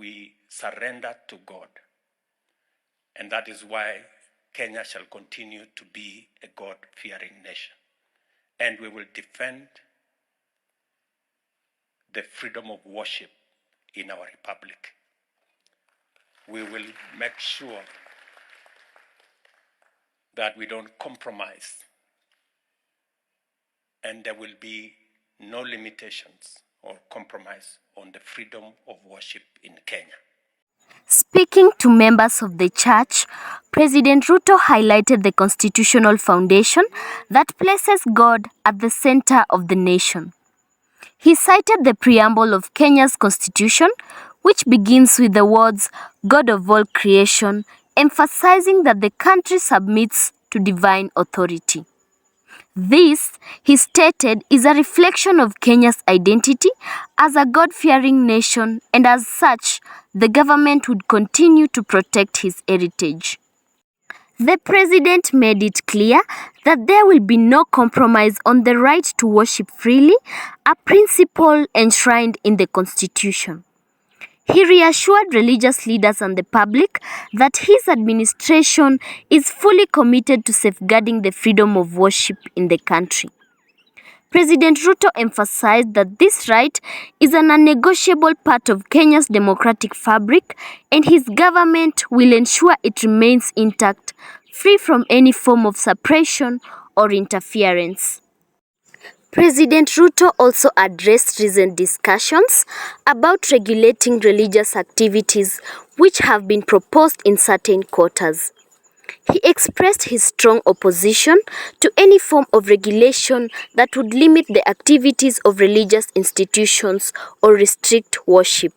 we surrender to God. And that is why Kenya shall continue to be a God-fearing nation. And we will defend the freedom of worship in our republic. We will make sure that we don't compromise, and there will be no limitations or compromise on the freedom of worship in Kenya. Speaking to members of the church, President Ruto highlighted the constitutional foundation that places God at the center of the nation. He cited the preamble of Kenya's constitution, which begins with the words, God of all creation, emphasizing that the country submits to divine authority. This, he stated, is a reflection of Kenya's identity as a God-fearing nation, and as such, the government would continue to protect his heritage. The president made it clear that there will be no compromise on the right to worship freely, a principle enshrined in the constitution. He reassured religious leaders and the public that his administration is fully committed to safeguarding the freedom of worship in the country. President Ruto emphasized that this right is a non-negotiable part of Kenya's democratic fabric, and his government will ensure it remains intact, free from any form of suppression or interference. President Ruto also addressed recent discussions about regulating religious activities which have been proposed in certain quarters. He expressed his strong opposition to any form of regulation that would limit the activities of religious institutions or restrict worship.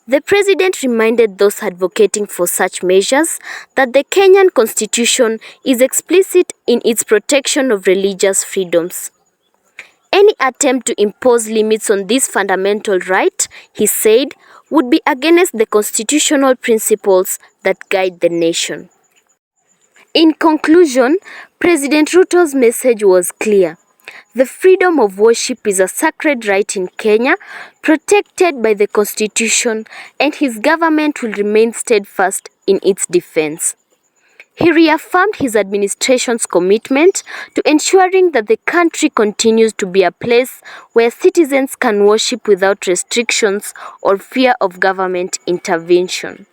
The president reminded those advocating for such measures that the Kenyan Constitution is explicit in its protection of religious freedoms. Any attempt to impose limits on this fundamental right, he said, would be against the constitutional principles that guide the nation. In conclusion, President Ruto's message was clear. The freedom of worship is a sacred right in Kenya, protected by the Constitution, and his government will remain steadfast in its defense. He reaffirmed his administration's commitment to ensuring that the country continues to be a place where citizens can worship without restrictions or fear of government intervention.